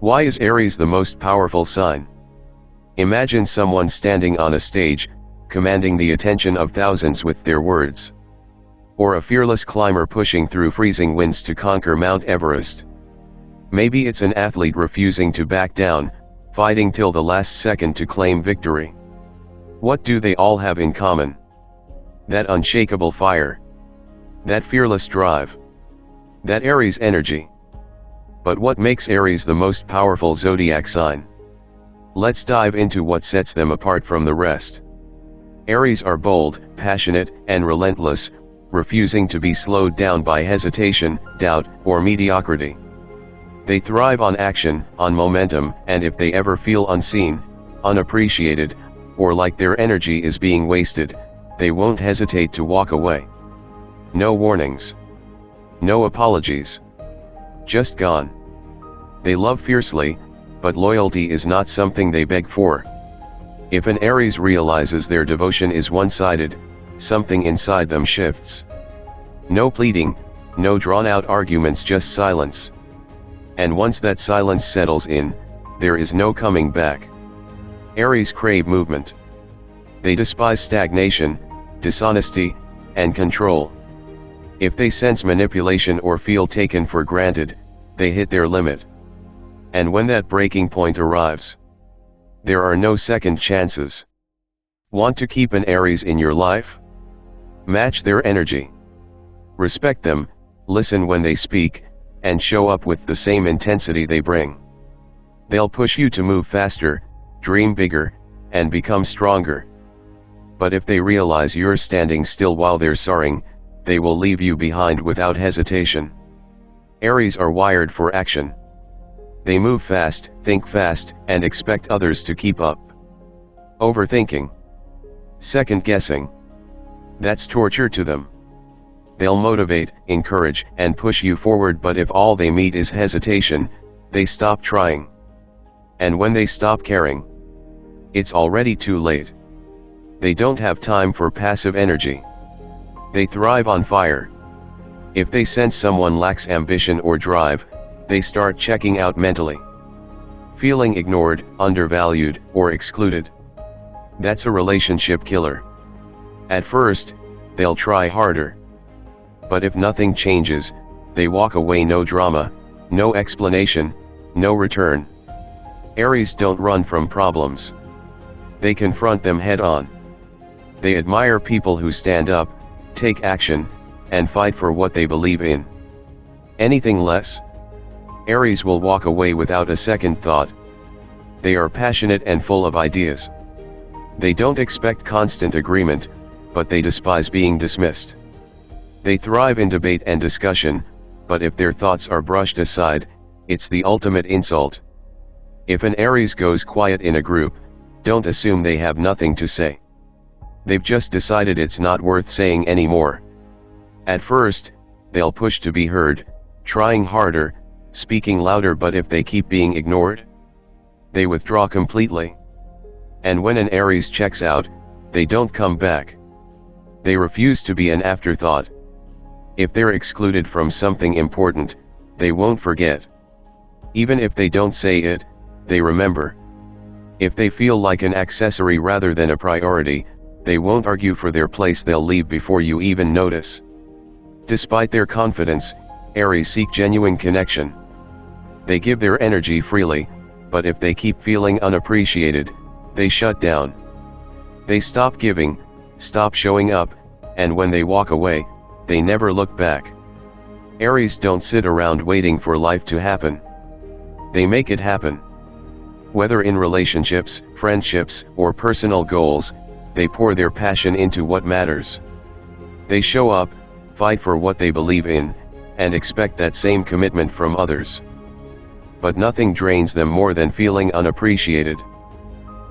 Why is Aries the most powerful sign? Imagine someone standing on a stage, commanding the attention of thousands with their words. Or a fearless climber pushing through freezing winds to conquer Mount Everest. Maybe it's an athlete refusing to back down, fighting till the last second to claim victory. What do they all have in common? That unshakable fire. That fearless drive. That Aries energy. But what makes Aries the most powerful zodiac sign? Let's dive into what sets them apart from the rest. Aries are bold, passionate, and relentless, refusing to be slowed down by hesitation, doubt, or mediocrity. They thrive on action, on momentum, and if they ever feel unseen, unappreciated, or like their energy is being wasted, they won't hesitate to walk away. No warnings. No apologies. Just gone. They love fiercely, but loyalty is not something they beg for. If an Aries realizes their devotion is one-sided, something inside them shifts. No pleading, no drawn-out arguments, just silence. And once that silence settles in, there is no coming back. Aries crave movement. They despise stagnation, dishonesty, and control. If they sense manipulation or feel taken for granted, they hit their limit. And when that breaking point arrives, there are no second chances. Want to keep an Aries in your life? Match their energy. Respect them, listen when they speak, and show up with the same intensity they bring. They'll push you to move faster, dream bigger, and become stronger. But if they realize you're standing still while they're soaring, they will leave you behind without hesitation. Aries are wired for action. They move fast, think fast, and expect others to keep up. Overthinking. Second guessing. That's torture to them. They'll motivate, encourage, and push you forward, but if all they meet is hesitation, they stop trying. And when they stop caring, it's already too late. They don't have time for passive energy. They thrive on fire. If they sense someone lacks ambition or drive, they start checking out mentally. Feeling ignored, undervalued, or excluded. That's a relationship killer. At first, they'll try harder. But if nothing changes, they walk away. No drama, no explanation, no return. Aries don't run from problems. They confront them head on. They admire people who stand up, take action, and fight for what they believe in. Anything less? Aries will walk away without a second thought. They are passionate and full of ideas. They don't expect constant agreement, but they despise being dismissed. They thrive in debate and discussion, but if their thoughts are brushed aside, it's the ultimate insult. If an Aries goes quiet in a group, don't assume they have nothing to say. They've just decided it's not worth saying anymore. At first, they'll push to be heard, trying harder, speaking louder, but if they keep being ignored, they withdraw completely. And when an Aries checks out, they don't come back. They refuse to be an afterthought. If they're excluded from something important, they won't forget. Even if they don't say it, they remember. If they feel like an accessory rather than a priority, they won't argue for their place. They'll leave before you even notice. Despite their confidence, Aries seek genuine connection. They give their energy freely, but if they keep feeling unappreciated, they shut down. They stop giving, stop showing up, and when they walk away, they never look back. Aries don't sit around waiting for life to happen. They make it happen. Whether in relationships, friendships, or personal goals, they pour their passion into what matters. They show up, fight for what they believe in, and expect that same commitment from others. But nothing drains them more than feeling unappreciated.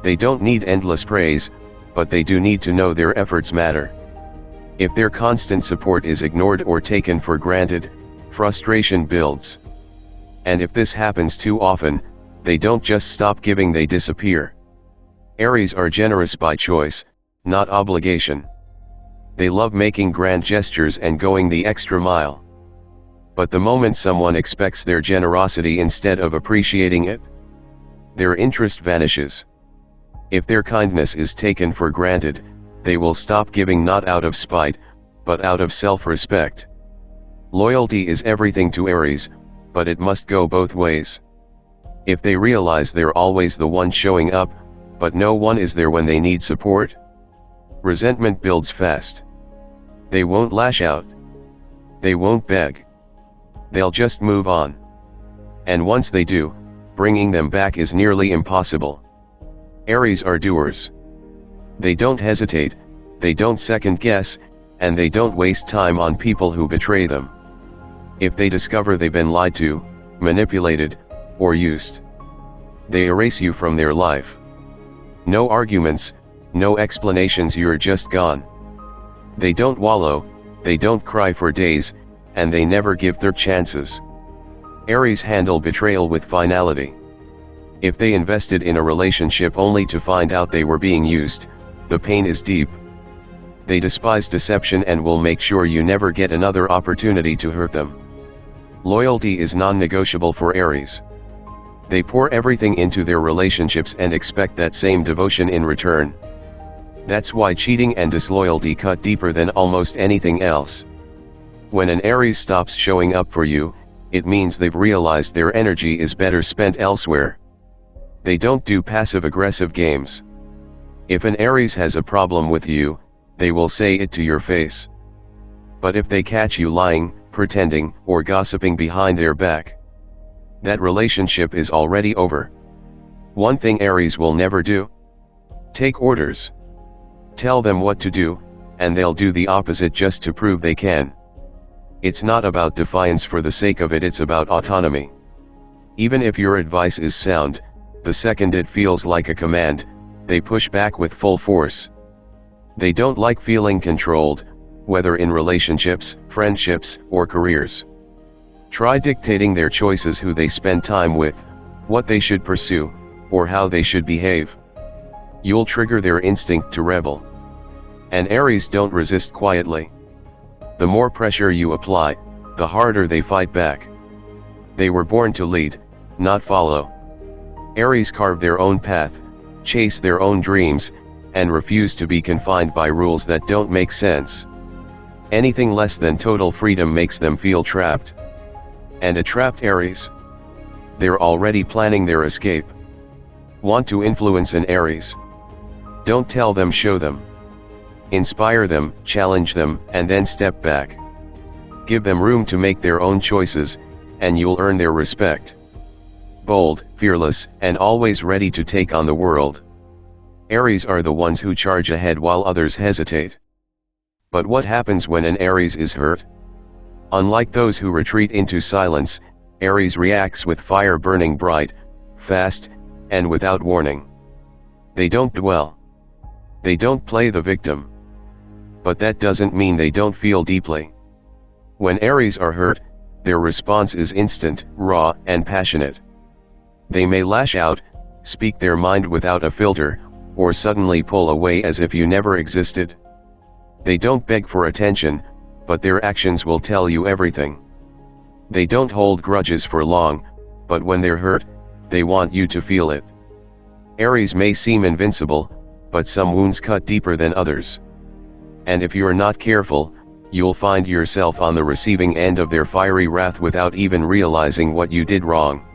They don't need endless praise, but they do need to know their efforts matter. If their constant support is ignored or taken for granted, frustration builds. And if this happens too often, they don't just stop giving, they disappear. Aries are generous by choice, not obligation. They love making grand gestures and going the extra mile. But the moment someone expects their generosity instead of appreciating it, their interest vanishes. If their kindness is taken for granted, they will stop giving not out of spite, but out of self-respect. Loyalty is everything to Aries, but it must go both ways. If they realize they're always the one showing up, but no one is there when they need support, resentment builds fast. They won't lash out. They won't beg. They'll just move on. And once they do, bringing them back is nearly impossible. Aries are doers. They don't hesitate, they don't second guess, and they don't waste time on people who betray them. If they discover they've been lied to, manipulated, or used, they erase you from their life. No arguments, no explanations, you're just gone. They don't wallow, they don't cry for days, and they never give third chances. Aries handle betrayal with finality. If they invested in a relationship only to find out they were being used, the pain is deep. They despise deception and will make sure you never get another opportunity to hurt them. Loyalty is non-negotiable for Aries. They pour everything into their relationships and expect that same devotion in return. That's why cheating and disloyalty cut deeper than almost anything else. When an Aries stops showing up for you, it means they've realized their energy is better spent elsewhere. They don't do passive-aggressive games. If an Aries has a problem with you, they will say it to your face. But if they catch you lying, pretending, or gossiping behind their back, that relationship is already over. One thing Aries will never do: take orders. Tell them what to do, and they'll do the opposite just to prove they can. It's not about defiance for the sake of it, it's about autonomy. Even if your advice is sound, the second it feels like a command, they push back with full force. They don't like feeling controlled, whether in relationships, friendships, or careers. Try dictating their choices, who they spend time with, what they should pursue, or how they should behave. You'll trigger their instinct to rebel. And Aries don't resist quietly. The more pressure you apply, the harder they fight back. They were born to lead, not follow. Aries carve their own path, chase their own dreams, and refuse to be confined by rules that don't make sense. Anything less than total freedom makes them feel trapped. And a trapped Aries? They're already planning their escape. Want to influence an Aries? Don't tell them, show them. Inspire them, challenge them, and then step back. Give them room to make their own choices, and you'll earn their respect. Bold, fearless, and always ready to take on the world. Aries are the ones who charge ahead while others hesitate. But what happens when an Aries is hurt? Unlike those who retreat into silence, Aries reacts with fire burning bright, fast, and without warning. They don't dwell. They don't play the victim. But that doesn't mean they don't feel deeply. When Aries are hurt, their response is instant, raw, and passionate. They may lash out, speak their mind without a filter, or suddenly pull away as if you never existed. They don't beg for attention, but their actions will tell you everything. They don't hold grudges for long, but when they're hurt, they want you to feel it. Aries may seem invincible, but some wounds cut deeper than others. And if you're not careful, you'll find yourself on the receiving end of their fiery wrath without even realizing what you did wrong.